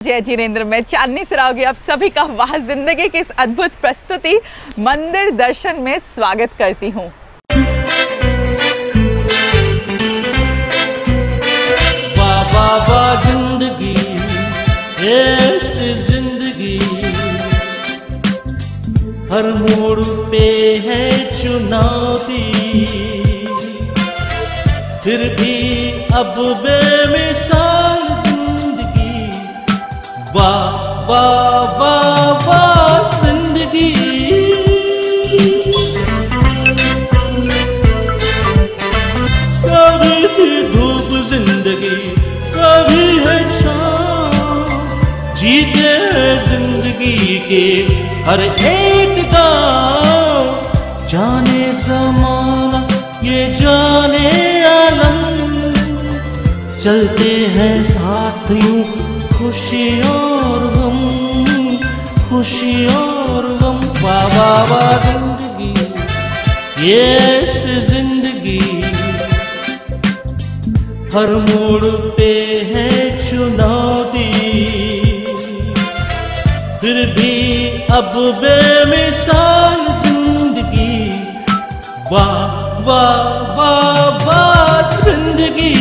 जय जिनेंद्र में चांदनी सराओगी आप सभी का वाह जिंदगी की इस अद्भुत प्रस्तुति मंदिर दर्शन में स्वागत करती हूँ। वाह जिंदगी ऐसी जिंदगी, हर मोड़ पे है चुनौती, फिर भी अब बेमिसाल जिंदगी। वाह वाह वाह वाह जिंदगी। कभी थी धूप जिंदगी, कभी है शाम, जीते हैं जिंदगी के हर एक दाव। जाने ज़माना ये जाने आलम, चलते हैं साथ यूं खुशी और गम, खुशी और गम। वाह वाह वाह जिंदगी ये ऐसी जिंदगी, हर मोड़ पे है चुनौती, फिर भी अब बेमिसाल जिंदगी। वाह वाह वाह वाह जिंदगी।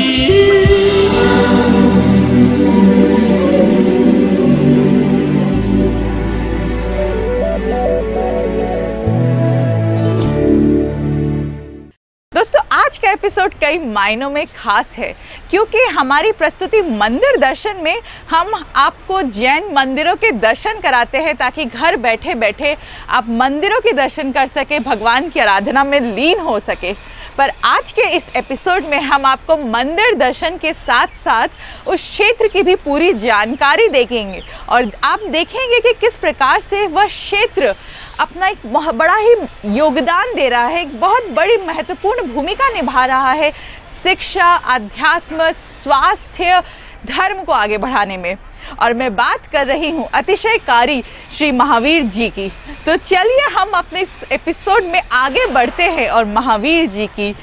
दोस्तों आज का एपिसोड कई मायनों में खास है क्योंकि हमारी प्रस्तुति मंदिर दर्शन में हम आपको जैन मंदिरों के दर्शन कराते हैं ताकि घर बैठे बैठे आप मंदिरों के दर्शन कर सके, भगवान की आराधना में लीन हो सके। पर आज के इस एपिसोड में हम आपको मंदिर दर्शन के साथ साथ उस क्षेत्र की भी पूरी जानकारी देखेंगे और आप देखेंगे कि किस प्रकार से वह क्षेत्र अपना एक बड़ा ही योगदान दे रहा है, एक बहुत बड़ी महत्वपूर्ण भूमिका निभा रहा है शिक्षा, अध्यात्म, स्वास्थ्य, धर्म को आगे बढ़ाने में। और मैं बात कर रही हूँ अतिशयकारी श्री महावीर जी की। तो चलिए हम अपने इस एपिसोड में आगे बढ़ते हैं और महावीर जी की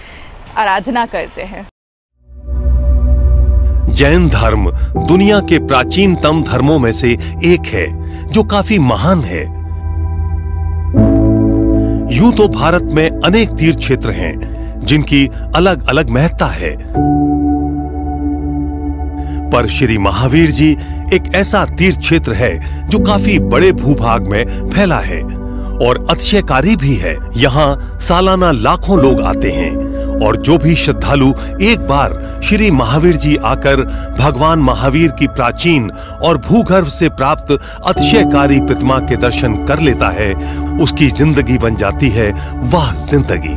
आराधना करते हैं। जैन धर्म दुनिया के प्राचीनतम धर्मों में से एक है जो काफी महान है। यूं तो भारत में अनेक तीर्थ क्षेत्र हैं जिनकी अलग अलग महत्ता है, पर श्री महावीर जी एक ऐसा तीर्थ क्षेत्र है जो काफी बड़े भूभाग में फैला है और अतिशयकारी भी है। यहाँ सालाना लाखों लोग आते हैं और जो भी श्रद्धालु एक बार श्री महावीर जी आकर भगवान महावीर की प्राचीन और भूगर्भ से प्राप्त अतिशयकारी प्रतिमा के दर्शन कर लेता है, उसकी जिंदगी बन जाती है वाह जिंदगी।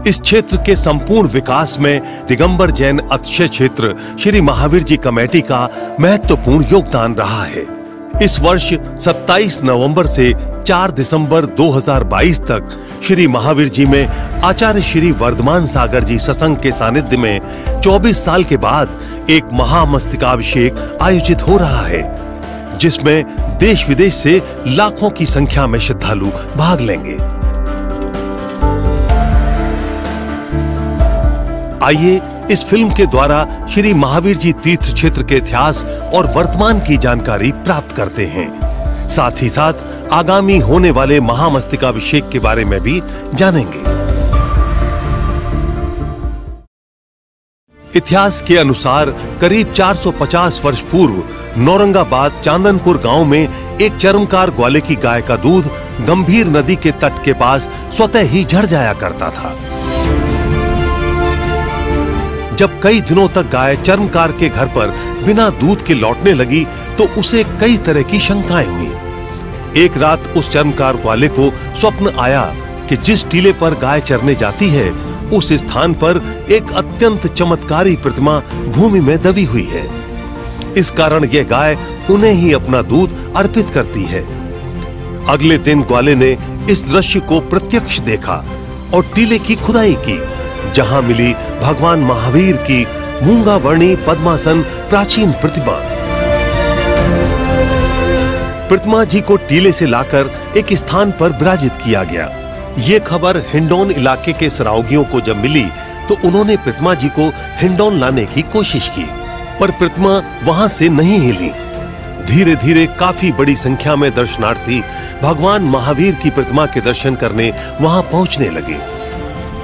इस क्षेत्र के संपूर्ण विकास में दिगंबर जैन अतिशय क्षेत्र श्री महावीर जी कमेटी का महत्वपूर्ण योगदान रहा है। इस वर्ष 27 नवंबर से 4 दिसंबर 2022 तक श्री महावीर जी में आचार्य श्री वर्धमान सागर जी सत्संग के सानिध्य में 24 साल के बाद एक महामस्तकाभिषेक आयोजित हो रहा है, जिसमें देश विदेश से लाखों की संख्या में श्रद्धालु भाग लेंगे। आइए इस फिल्म के द्वारा श्री महावीर जी तीर्थ क्षेत्र के इतिहास और वर्तमान की जानकारी प्राप्त करते हैं। साथ ही साथ आगामी होने वाले महामस्तकाभिषेक के बारे में भी जानेंगे। इतिहास के अनुसार करीब 450 वर्ष पूर्व नौरंगाबाद चांदनपुर गांव में एक चर्मकार ग्वाले की गाय का दूध गंभीर नदी के तट के पास स्वतः ही झड़ जाया करता था। जब कई दिनों तक गाय चर्मकार के घर पर बिना दूध के लौटने लगी तो उसे कई तरह की शंकाएं हुई। एक रात उस चर्मकार ग्वाले को स्वप्न आया कि जिस टीले पर गाय चरने जाती है उस स्थान पर एक अत्यंत चमत्कारी प्रतिमा भूमि में दबी हुई है। इस कारण यह गाय उन्हें ही अपना दूध अर्पित करती है। अगले दिन ग्वाले ने इस दृश्य को प्रत्यक्ष देखा और टीले की खुदाई की, जहां मिली भगवान महावीर की मूंगा वर्णी पद्मासन प्राचीन प्रतिमा। प्रतिमा जी को टीले से लाकर एक स्थान पर विराजित किया गया। ये खबर हिंडौन इलाके के सराउगियों को जब मिली तो उन्होंने प्रतिमा जी को हिंडौन लाने की कोशिश की, पर प्रतिमा वहां से नहीं हिली। धीरे धीरे काफी बड़ी संख्या में दर्शनार्थी भगवान महावीर की प्रतिमा के दर्शन करने वहां पहुंचने लगे।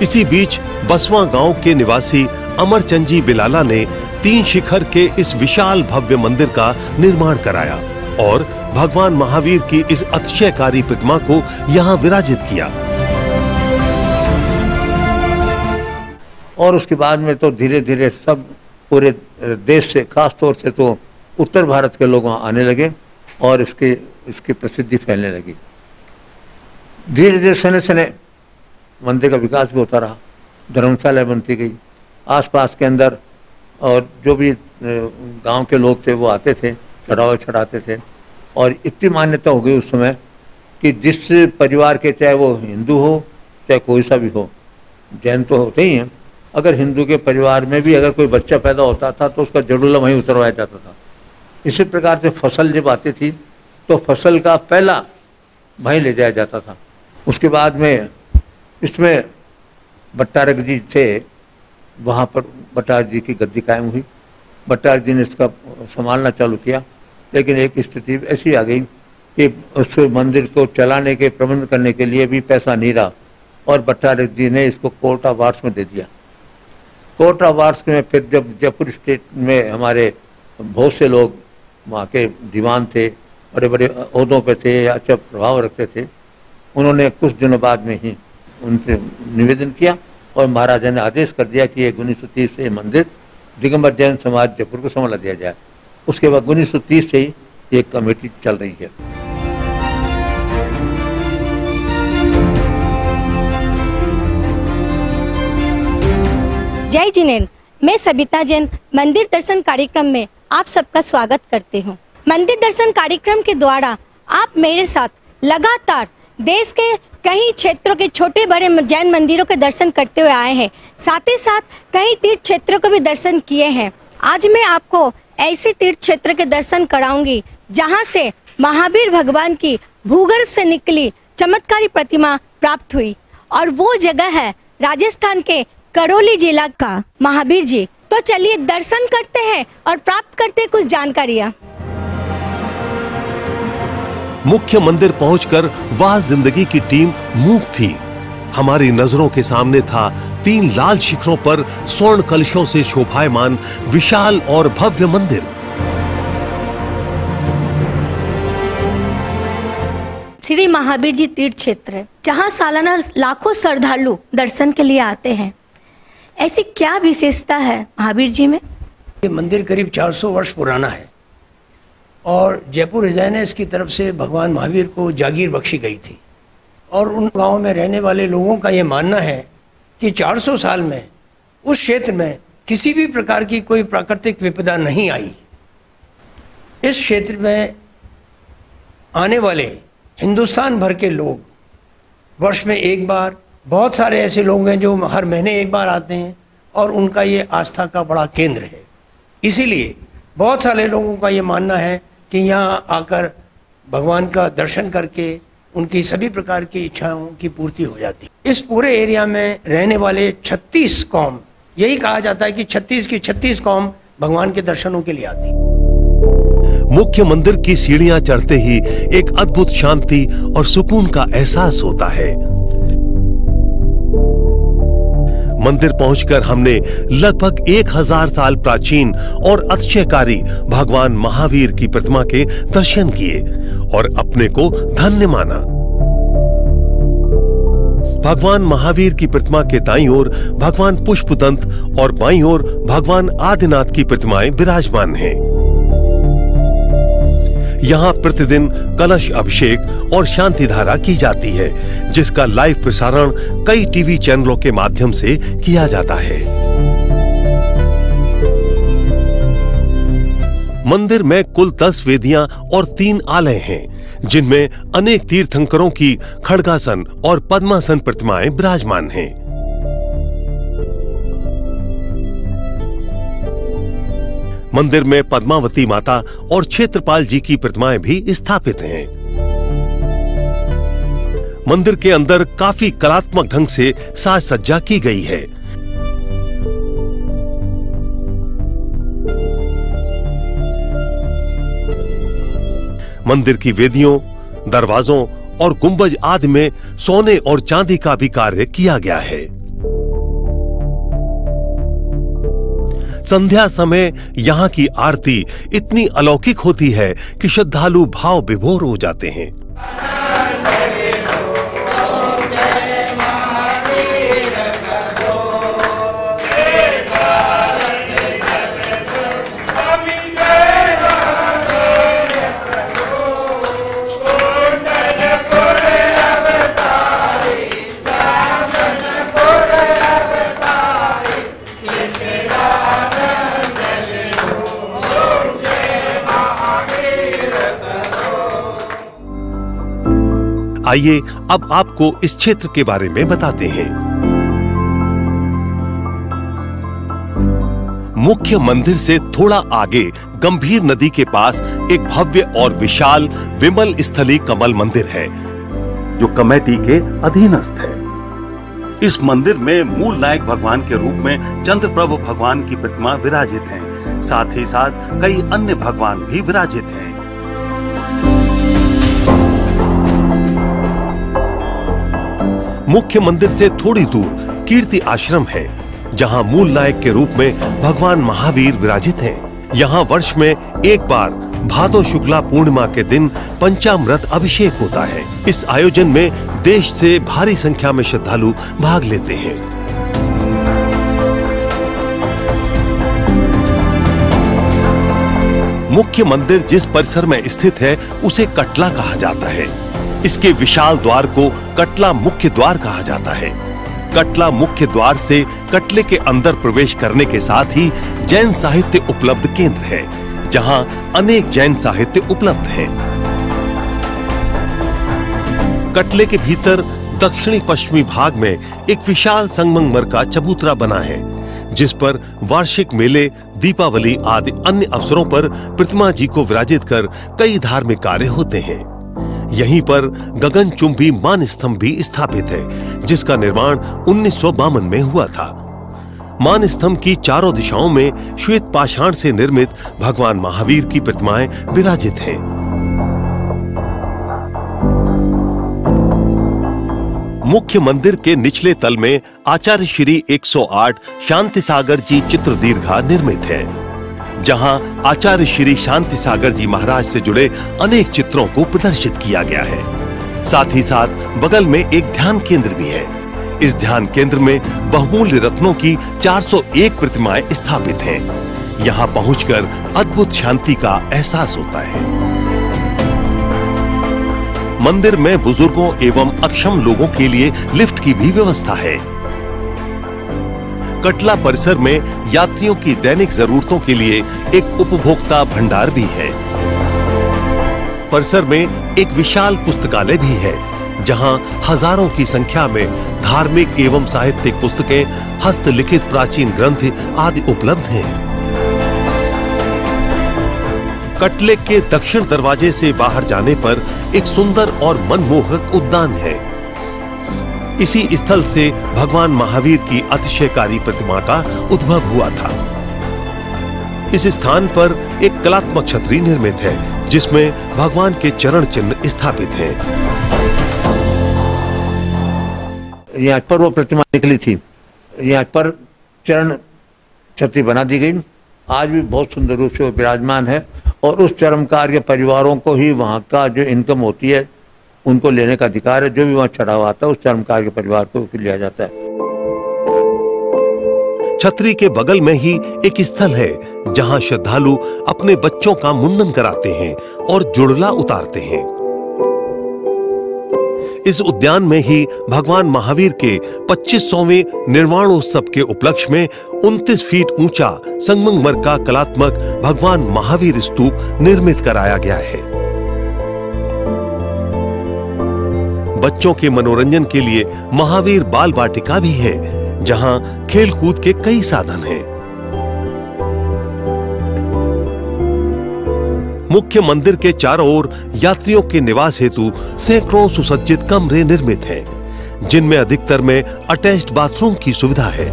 इसी बीच बसवा गांव के निवासी अमरचंद जी बिलाला ने 3 शिखर के इस विशाल भव्य मंदिर का निर्माण कराया और भगवान महावीर की इस अतिशयकारी प्रतिमा को यहाँ विराजित किया। और उसके बाद में तो धीरे धीरे सब पूरे देश से, खास तौर से तो उत्तर भारत के लोग वहाँ आने लगे और इसकी प्रसिद्धि फैलने लगी। धीरे धीरे सने सने मंदिर का विकास भी होता रहा, धर्मशाला बनती गई आसपास के अंदर, और जो भी गांव के लोग थे वो आते थे, चढ़ावे चढ़ाते थे। और इतनी मान्यता हो गई उस समय कि जिस परिवार के, चाहे वो हिंदू हो चाहे कोई सा भी हो, जैन तो होते ही हैं, अगर हिंदू के परिवार में भी अगर कोई बच्चा पैदा होता था तो उसका जड़ूला वहीं उतरवाया जाता था। इसी प्रकार से फसल जब आती थी तो फसल का पहला वहीं ले जाया जाता था। उसके बाद में इसमें भट्टारक जी थे, वहाँ पर भट्टारक जी की गद्दी कायम हुई। भट्टारक जी ने इसका संभालना चालू किया, लेकिन एक स्थिति ऐसी आ गई कि उस मंदिर को चलाने के, प्रबंध करने के लिए भी पैसा नहीं रहा और भट्टारक जी ने इसको कोर्ट ऑफ वार्स में दे दिया। कोर्ट ऑफ वार्स में फिर जब जयपुर स्टेट में हमारे बहुत से लोग वहाँ के दीवान थे, बड़े बड़े ओहदों पे थे, अच्छा प्रभाव रखते थे, उन्होंने कुछ दिनों बाद में ही उनसे निवेदन किया और महाराजा ने आदेश कर दिया कि 1930 से ये मंदिर दिगंबर जैन समाज जयपुर को संभाला दिया जाए। उसके बाद 1930 से ही ये कमेटी चल रही है। जय जिनेन्द्र, मैं सबिता जैन मंदिर दर्शन कार्यक्रम में आप सबका स्वागत करती हूँ। मंदिर दर्शन कार्यक्रम के द्वारा आप मेरे साथ लगातार देश के कई क्षेत्रों के छोटे बड़े जैन मंदिरों के दर्शन करते हुए आए हैं, साथ ही साथ कई तीर्थ क्षेत्रों के भी दर्शन किए हैं। आज मैं आपको ऐसे तीर्थ क्षेत्र के दर्शन कराऊंगी जहां से महावीर भगवान की भूगर्भ से निकली चमत्कारी प्रतिमा प्राप्त हुई, और वो जगह है राजस्थान के करौली जिला का महावीर जी। तो चलिए दर्शन करते हैं और प्राप्त करते हैं कुछ जानकारियाँ। मुख्य मंदिर पहुंचकर वह जिंदगी की टीम मूक थी। हमारी नजरों के सामने था 3 लाल शिखरों पर स्वर्ण कलशों से शोभायमान विशाल और भव्य मंदिर। श्री महावीर जी तीर्थ क्षेत्र है, जहाँ सालाना लाखों श्रद्धालु दर्शन के लिए आते हैं। ऐसी क्या विशेषता है महावीर जी में? ये मंदिर करीब 400 वर्ष पुराना है और जयपुर रिजाइनेस की तरफ से भगवान महावीर को जागीर बख्शी गई थी, और उन गांव में रहने वाले लोगों का ये मानना है कि 400 साल में उस क्षेत्र में किसी भी प्रकार की कोई प्राकृतिक विपदा नहीं आई। इस क्षेत्र में आने वाले हिंदुस्तान भर के लोग वर्ष में एक बार, बहुत सारे ऐसे लोग हैं जो हर महीने एक बार आते हैं, और उनका ये आस्था का बड़ा केंद्र है। इसीलिए बहुत सारे लोगों का ये मानना है कि यहाँ आकर भगवान का दर्शन करके उनकी सभी प्रकार की इच्छाओं की पूर्ति हो जाती है। इस पूरे एरिया में रहने वाले 36 कौम, यही कहा जाता है कि 36 की 36 कौम भगवान के दर्शनों के लिए आती। मुख्य मंदिर की सीढ़ियां चढ़ते ही एक अद्भुत शांति और सुकून का एहसास होता है। मंदिर पहुंचकर हमने लगभग 1000 साल प्राचीन और अतिशयकारी भगवान महावीर की प्रतिमा के दर्शन किए और अपने को धन्य माना। भगवान महावीर की प्रतिमा के दाईं ओर भगवान पुष्पदंत और बाईं ओर भगवान आदिनाथ की प्रतिमाएं विराजमान हैं। यहाँ प्रतिदिन कलश अभिषेक और शांति धारा की जाती है, जिसका लाइव प्रसारण कई टीवी चैनलों के माध्यम से किया जाता है। मंदिर में कुल 10 वेदियां और 3 आलय हैं, जिनमें अनेक तीर्थंकरों की खड्गासन और पद्मासन प्रतिमाएं विराजमान हैं। मंदिर में पद्मावती माता और क्षेत्रपाल जी की प्रतिमाएं भी स्थापित हैं। मंदिर के अंदर काफी कलात्मक ढंग से साज सज्जा की गई है। मंदिर की वेदियों, दरवाजों और गुंबज आदि में सोने और चांदी का भी कार्य किया गया है। संध्या समय यहाँ की आरती इतनी अलौकिक होती है कि श्रद्धालु भाव विभोर हो जाते हैं। आइए अब आपको इस क्षेत्र के बारे में बताते हैं। मुख्य मंदिर से थोड़ा आगे गंभीर नदी के पास एक भव्य और विशाल विमल स्थली कमल मंदिर है, जो कमेटी के अधीनस्थ है। इस मंदिर में मूल नायक भगवान के रूप में चंद्रप्रभु भगवान की प्रतिमा विराजित है। साथ ही साथ कई अन्य भगवान भी विराजित हैं। मुख्य मंदिर से थोड़ी दूर कीर्ति आश्रम है, जहां मूल नायक के रूप में भगवान महावीर विराजित हैं। यहां वर्ष में एक बार भादो शुक्ला पूर्णिमा के दिन पंचामृत अभिषेक होता है। इस आयोजन में देश से भारी संख्या में श्रद्धालु भाग लेते हैं। मुख्य मंदिर जिस परिसर में स्थित है उसे कटला कहा जाता है। इसके विशाल द्वार को कटला मुख्य द्वार कहा जाता है। कटला मुख्य द्वार से कटले के अंदर प्रवेश करने के साथ ही जैन साहित्य उपलब्ध केंद्र है, जहां अनेक जैन साहित्य उपलब्ध है। कटले के भीतर दक्षिणी पश्चिमी भाग में एक विशाल संगमरमर का चबूतरा बना है, जिस पर वार्षिक मेले, दीपावली आदि अन्य अवसरों पर प्रतिमा जी को विराजित कर कई धार्मिक कार्य होते हैं। यहीं पर गगनचुंबी मान स्तंभ भी स्थापित है, जिसका निर्माण 1952 में हुआ था। मान स्तंभ की चारों दिशाओं में श्वेत पाषाण से निर्मित भगवान महावीर की प्रतिमाएं विराजित हैं। मुख्य मंदिर के निचले तल में आचार्य श्री 108 शांति सागर जी चित्र दीर्घा निर्मित है, जहां आचार्य श्री शांति सागर जी महाराज से जुड़े अनेक चित्रों को प्रदर्शित किया गया है। साथ ही साथ बगल में एक ध्यान केंद्र भी है। इस ध्यान केंद्र में बहुमूल्य रत्नों की 401 प्रतिमाएं स्थापित हैं। यहां पहुंचकर अद्भुत शांति का एहसास होता है। मंदिर में बुजुर्गों एवं अक्षम लोगों के लिए लिफ्ट की भी व्यवस्था है। कटला परिसर में यात्रियों की दैनिक जरूरतों के लिए एक उपभोक्ता भंडार भी है। परिसर में एक विशाल पुस्तकालय भी है, जहां हजारों की संख्या में धार्मिक एवं साहित्यिक पुस्तकें, हस्तलिखित प्राचीन ग्रंथ आदि उपलब्ध हैं। कटले के दक्षिण दरवाजे से बाहर जाने पर एक सुंदर और मनमोहक उद्यान है। इसी स्थल से भगवान महावीर की अतिशयकारी प्रतिमा का उद्भव हुआ था। इस स्थान पर एक कलात्मक छतरी निर्मित है, जिसमें भगवान के चरण चिन्ह स्थापित हैं। यहाँ पर वो प्रतिमा निकली थी, यहाँ पर चरण छतरी बना दी गई। आज भी बहुत सुंदर रूप से वो विराजमान है, और उस चरमकार के परिवारों को ही वहाँ का जो इनकम होती है उनको लेने का अधिकार है। जो भी वहाँ चढ़ा हुआ आता है उस चरमकार के परिवार को लिया जाता है। छतरी के बगल में ही एक स्थल है, जहां श्रद्धालु अपने बच्चों का मुंडन कराते हैं और जुड़ला उतारते हैं। इस उद्यान में ही भगवान महावीर के 2500वें निर्वाणोत्सव के उपलक्ष्य में 29 फीट ऊंचा संगमरमर का कलात्मक भगवान महावीर स्तूप निर्मित कराया गया है। बच्चों के मनोरंजन के लिए महावीर बाल वाटिका भी है, जहां खेल कूद के कई साधन हैं। मुख्य मंदिर के चारों ओर यात्रियों के निवास हेतु सैकड़ों सुसज्जित कमरे निर्मित हैं, जिनमें अधिकतर में अटैच्ड बाथरूम की सुविधा है।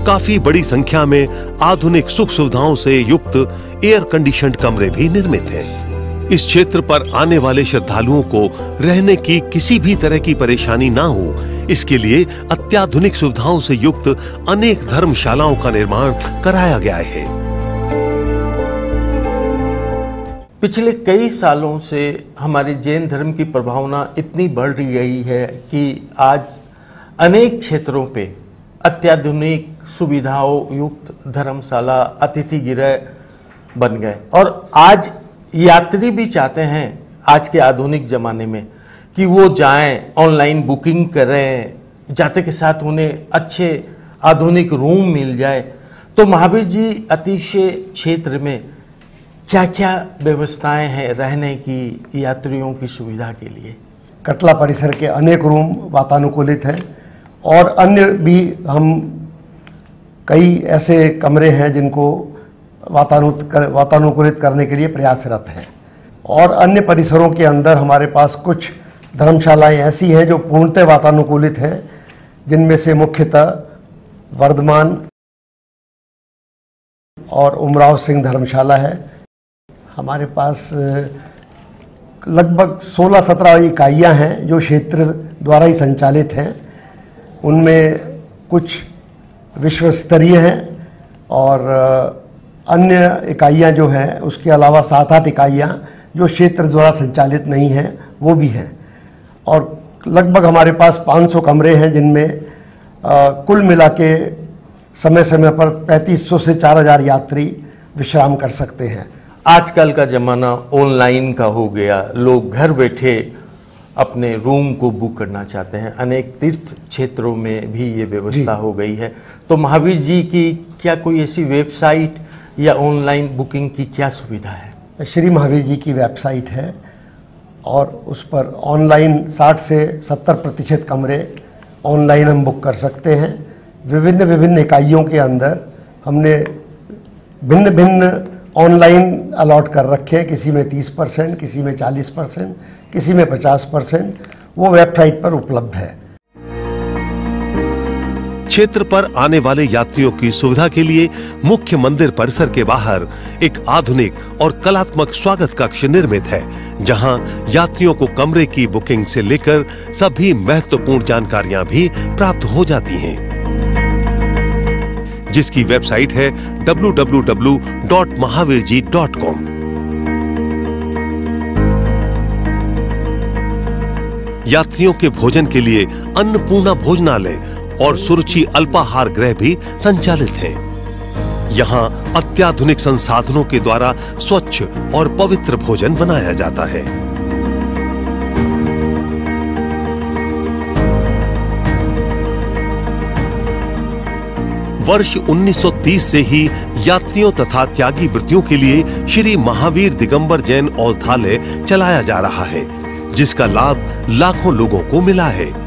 काफी बड़ी संख्या में आधुनिक सुख सुविधाओं से युक्त एयर कंडीशन्ड कमरे भी निर्मित हैं। इस क्षेत्र पर आने वाले श्रद्धालुओं को रहने की किसी भी तरह की परेशानी ना हो, इसके लिए अत्याधुनिक सुविधाओं से युक्त अनेक धर्मशालाओं का निर्माण कराया गया है। पिछले कई सालों से हमारे जैन धर्म की प्रभावना इतनी बढ़ रही है कि आज अनेक क्षेत्रों पे अत्याधुनिक सुविधाओं युक्त धर्मशाला, अतिथि गृह बन गए और आज यात्री भी चाहते हैं आज के आधुनिक ज़माने में कि वो जाएं, ऑनलाइन बुकिंग करें, जाते के साथ उन्हें अच्छे आधुनिक रूम मिल जाए। तो महावीर जी अतिशय क्षेत्र में क्या क्या व्यवस्थाएं हैं रहने की यात्रियों की सुविधा के लिए? कटला परिसर के अनेक रूम वातानुकूलित हैं और अन्य भी हम कई ऐसे कमरे हैं जिनको वातानुकूलित करने के लिए प्रयासरत हैं। और अन्य परिसरों के अंदर हमारे पास कुछ धर्मशालाएं ऐसी हैं जो पूर्णतः वातानुकूलित हैं, जिनमें से मुख्यतः वर्धमान और उमराव सिंह धर्मशाला है। हमारे पास लगभग 16-17 इकाइयाँ हैं जो क्षेत्र द्वारा ही संचालित हैं। उनमें कुछ विश्व स्तरीय हैं और अन्य इकाइयाँ जो हैं उसके अलावा 7-8 इकाइयाँ जो क्षेत्र द्वारा संचालित नहीं हैं वो भी हैं। और लगभग हमारे पास 500 कमरे हैं जिनमें कुल मिला के समय समय पर 3500 से 4000 यात्री विश्राम कर सकते हैं। आजकल का ज़माना ऑनलाइन का हो गया, लोग घर बैठे अपने रूम को बुक करना चाहते हैं। अनेक तीर्थ क्षेत्रों में भी ये व्यवस्था हो गई है। तो महावीर जी की क्या कोई ऐसी वेबसाइट या ऑनलाइन बुकिंग की क्या सुविधा है? श्री महावीर जी की वेबसाइट है और उस पर ऑनलाइन 60 से 70% कमरे ऑनलाइन हम बुक कर सकते हैं। विभिन्न इकाइयों के अंदर हमने भिन्न भिन्न ऑनलाइन अलॉट कर रखे हैं, किसी में 30%, किसी में 40%, किसी में 50%। वो वेबसाइट पर उपलब्ध है। क्षेत्र पर आने वाले यात्रियों की सुविधा के लिए मुख्य मंदिर परिसर के बाहर एक आधुनिक और कलात्मक स्वागत कक्ष निर्मित है, जहां यात्रियों को कमरे की बुकिंग से लेकर सभी महत्वपूर्ण जानकारियां भी प्राप्त हो जाती हैं, जिसकी वेबसाइट है www.mahavirji.com। यात्रियों के भोजन के लिए अन्नपूर्णा भोजनालय और सुरुचि अल्पाहार गृह भी संचालित हैं। यहां अत्याधुनिक संसाधनों के द्वारा स्वच्छ और पवित्र भोजन बनाया जाता है। वर्ष 1930 से ही यात्रियों तथा त्यागी वृत्तियों के लिए श्री महावीर दिगंबर जैन औषधालय चलाया जा रहा है, जिसका लाभ लाखों लोगों को मिला है।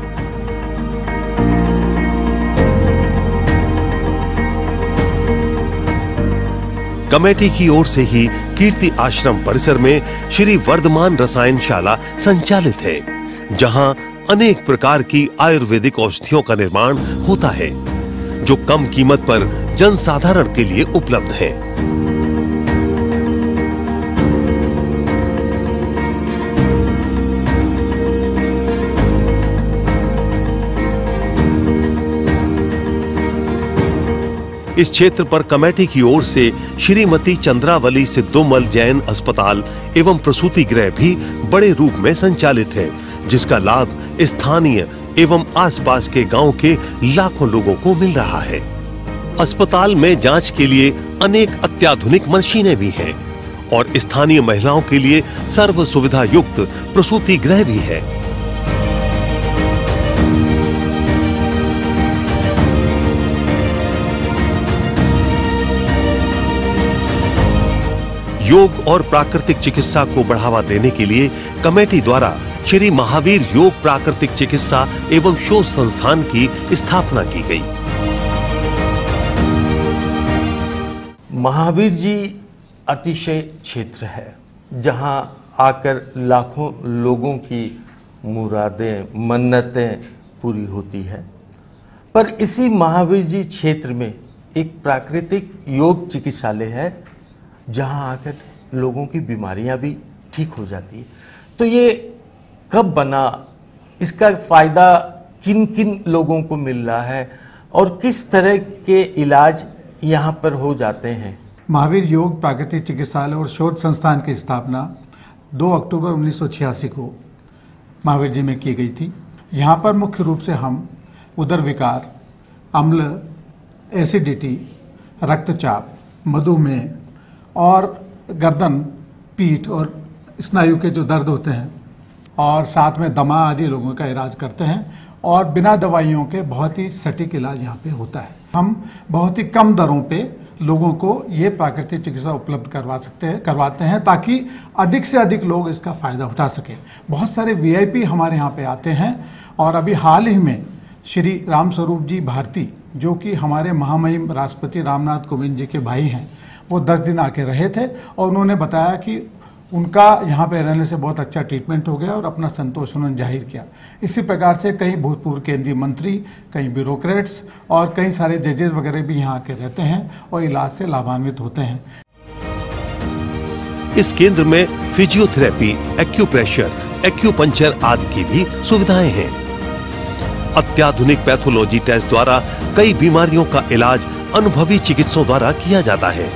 कमेटी की ओर से ही कीर्ति आश्रम परिसर में श्री वर्धमान रसायनशाला संचालित है, जहां अनेक प्रकार की आयुर्वेदिक औषधियों का निर्माण होता है, जो कम कीमत पर जनसाधारण के लिए उपलब्ध है। इस क्षेत्र पर कमेटी की ओर से श्रीमती चंद्रावली सिद्धोमल जैन अस्पताल एवं प्रसूति गृह भी बड़े रूप में संचालित है, जिसका लाभ स्थानीय एवं आसपास के गांव के लाखों लोगों को मिल रहा है। अस्पताल में जांच के लिए अनेक अत्याधुनिक मशीनें भी हैं और स्थानीय महिलाओं के लिए सर्व सुविधा युक्त प्रसूति गृह भी है। योग और प्राकृतिक चिकित्सा को बढ़ावा देने के लिए कमेटी द्वारा श्री महावीर योग प्राकृतिक चिकित्सा एवं शोध संस्थान की स्थापना की गई। महावीर जी अतिशय क्षेत्र है जहां आकर लाखों लोगों की मुरादें, मन्नतें पूरी होती है। पर इसी महावीर जी क्षेत्र में एक प्राकृतिक योग चिकित्सालय है जहां आकर लोगों की बीमारियां भी ठीक हो जाती है। तो ये कब बना, इसका फ़ायदा किन किन लोगों को मिल रहा है और किस तरह के इलाज यहाँ पर हो जाते हैं? महावीर योग प्राकृतिक चिकित्सालय और शोध संस्थान की स्थापना 2 अक्टूबर 1986 को महावीर जी में की गई थी। यहाँ पर मुख्य रूप से हम उदर विकार, अम्ल, एसिडिटी, रक्तचाप, मधुमेह और गर्दन, पीठ और स्नायु के जो दर्द होते हैं और साथ में दमा आदि लोगों का इलाज करते हैं और बिना दवाइयों के बहुत ही सटीक इलाज यहाँ पे होता है। हम बहुत ही कम दरों पे लोगों को ये प्राकृतिक चिकित्सा उपलब्ध करवाते हैं ताकि अधिक से अधिक लोग इसका फ़ायदा उठा सकें। बहुत सारे वीआईपी हमारे यहाँ पे आते हैं और अभी हाल ही में श्री रामस्वरूप जी भारती, जो कि हमारे महामहिम राष्ट्रपति रामनाथ कोविंद जी के भाई हैं, वो 10 दिन आके रहे थे और उन्होंने बताया कि उनका यहाँ पे रहने से बहुत अच्छा ट्रीटमेंट हो गया और अपना संतोष उन्होंने जाहिर किया। इसी प्रकार से कई भूतपूर्व केंद्रीय मंत्री, कई ब्यूरोक्रेट्स और कई सारे जजेस वगैरह भी यहाँ आके रहते हैं और इलाज से लाभान्वित होते हैं। इस केंद्र में फिजियोथेरेपी, एक्यूप्रेशर, एक्यूपंक्चर आदि की भी सुविधाएं हैं। अत्याधुनिक पैथोलॉजी टेस्ट द्वारा कई बीमारियों का इलाज अनुभवी चिकित्सकों द्वारा किया जाता है।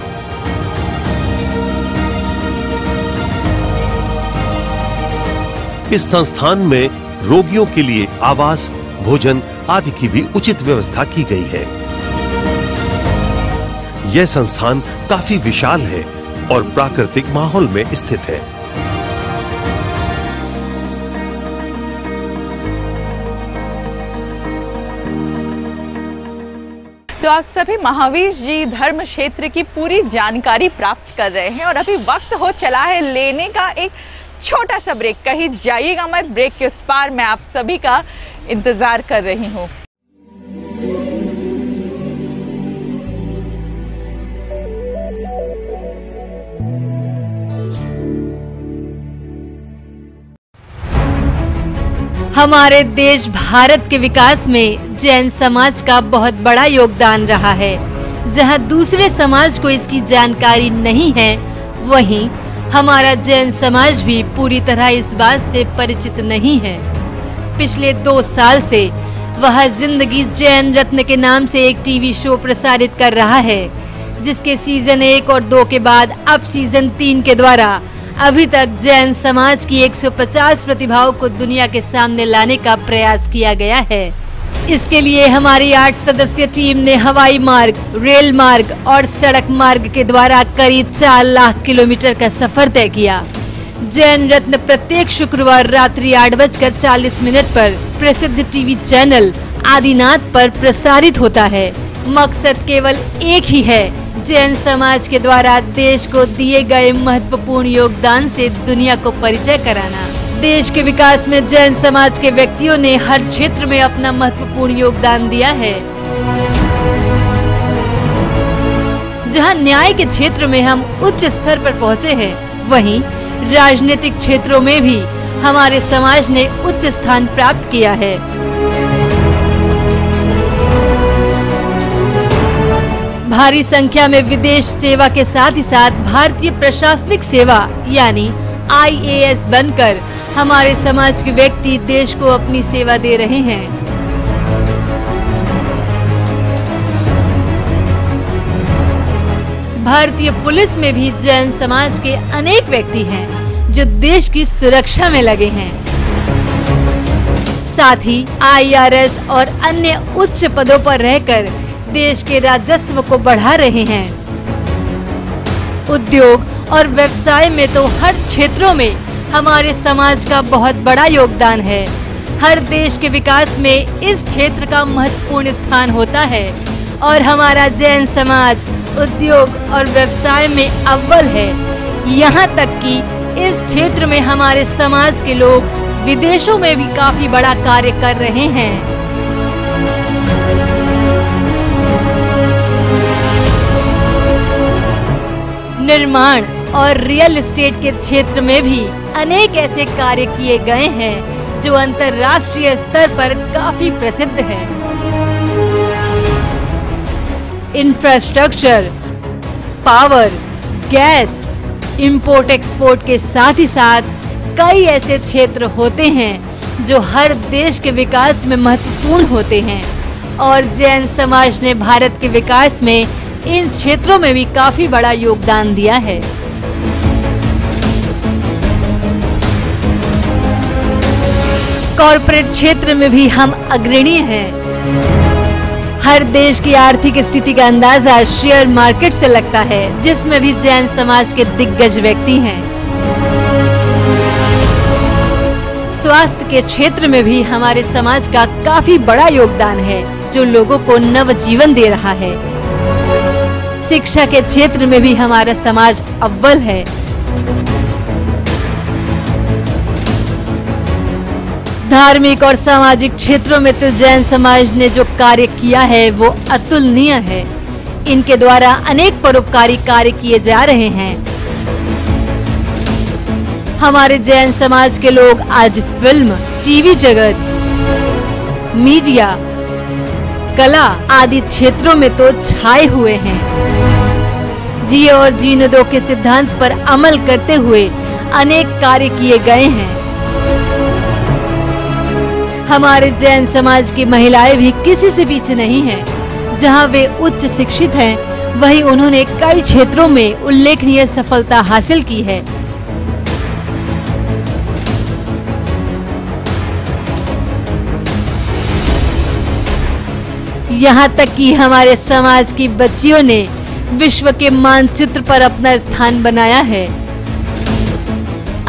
इस संस्थान में रोगियों के लिए आवास, भोजन आदि की भी उचित व्यवस्था की गई है। यह संस्थान काफी विशाल है और प्राकृतिक माहौल में स्थित है। तो आप सभी महावीर जी धर्म क्षेत्र की पूरी जानकारी प्राप्त कर रहे हैं और अभी वक्त हो चला है लेने का एक छोटा सा ब्रेक। कहीं जाइएगा मत, ब्रेक के उस पार मैं आप सभी का इंतजार कर रही हूँ। हमारे देश भारत के विकास में जैन समाज का बहुत बड़ा योगदान रहा है। जहां दूसरे समाज को इसकी जानकारी नहीं है, वहीं हमारा जैन समाज भी पूरी तरह इस बात से परिचित नहीं है। पिछले 2 साल से वह जिंदगी जैन रत्न के नाम से एक टीवी शो प्रसारित कर रहा है, जिसके सीजन 1 और 2 के बाद अब सीजन 3 के द्वारा अभी तक जैन समाज की 150 प्रतिभाओं को दुनिया के सामने लाने का प्रयास किया गया है। इसके लिए हमारी 8 सदस्यीय टीम ने हवाई मार्ग, रेल मार्ग और सड़क मार्ग के द्वारा करीब 4 लाख किलोमीटर का सफर तय किया। जैन रत्न प्रत्येक शुक्रवार रात्रि 8:40 पर प्रसिद्ध टीवी चैनल आदिनाथ पर प्रसारित होता है। मकसद केवल एक ही है, जैन समाज के द्वारा देश को दिए गए महत्वपूर्ण योगदान से दुनिया को परिचय कराना। देश के विकास में जैन समाज के व्यक्तियों ने हर क्षेत्र में अपना महत्वपूर्ण योगदान दिया है। जहां न्याय के क्षेत्र में हम उच्च स्तर पर पहुंचे हैं, वहीं राजनीतिक क्षेत्रों में भी हमारे समाज ने उच्च स्थान प्राप्त किया है। भारी संख्या में विदेश सेवा के साथ ही साथ भारतीय प्रशासनिक सेवा यानी IAS बनकर हमारे समाज के व्यक्ति देश को अपनी सेवा दे रहे हैं। भारतीय पुलिस में भी जैन समाज के अनेक व्यक्ति हैं जो देश की सुरक्षा में लगे हैं। साथ ही IRS और अन्य उच्च पदों पर रहकर देश के राजस्व को बढ़ा रहे हैं। उद्योग और व्यवसाय में तो हर क्षेत्रों में हमारे समाज का बहुत बड़ा योगदान है। हर देश के विकास में इस क्षेत्र का महत्वपूर्ण स्थान होता है और हमारा जैन समाज उद्योग और व्यवसाय में अव्वल है। यहाँ तक कि इस क्षेत्र में हमारे समाज के लोग विदेशों में भी काफी बड़ा कार्य कर रहे हैं। निर्माण, और रियल एस्टेट के क्षेत्र में भी अनेक ऐसे कार्य किए गए हैं जो अंतर्राष्ट्रीय स्तर पर काफी प्रसिद्ध है। Infrastructure, power, gas, import export के साथ ही साथ कई ऐसे क्षेत्र होते हैं जो हर देश के विकास में महत्वपूर्ण होते हैं और जैन समाज ने भारत के विकास में इन क्षेत्रों में भी काफी बड़ा योगदान दिया है। कॉर्पोरेट क्षेत्र में भी हम अग्रणी हैं। हर देश की आर्थिक स्थिति का अंदाजा शेयर मार्केट से लगता है, जिसमें भी जैन समाज के दिग्गज व्यक्ति हैं। स्वास्थ्य के क्षेत्र में भी हमारे समाज का काफी बड़ा योगदान है जो लोगों को नव जीवन दे रहा है। शिक्षा के क्षेत्र में भी हमारा समाज अव्वल है। धार्मिक और सामाजिक क्षेत्रों में तो जैन समाज ने जो कार्य किया है वो अतुलनीय है। इनके द्वारा अनेक परोपकारी कार्य किए जा रहे हैं। हमारे जैन समाज के लोग आज फिल्म, टीवी जगत, मीडिया, कला आदि क्षेत्रों में तो छाए हुए हैं। जिए और जीने दो के सिद्धांत पर अमल करते हुए अनेक कार्य किए गए हैं। हमारे जैन समाज की महिलाएं भी किसी से पीछे नहीं हैं। जहां वे उच्च शिक्षित हैं, वहीं उन्होंने कई क्षेत्रों में उल्लेखनीय सफलता हासिल की है। यहाँ तक कि हमारे समाज की बच्चियों ने विश्व के मानचित्र पर अपना स्थान बनाया है।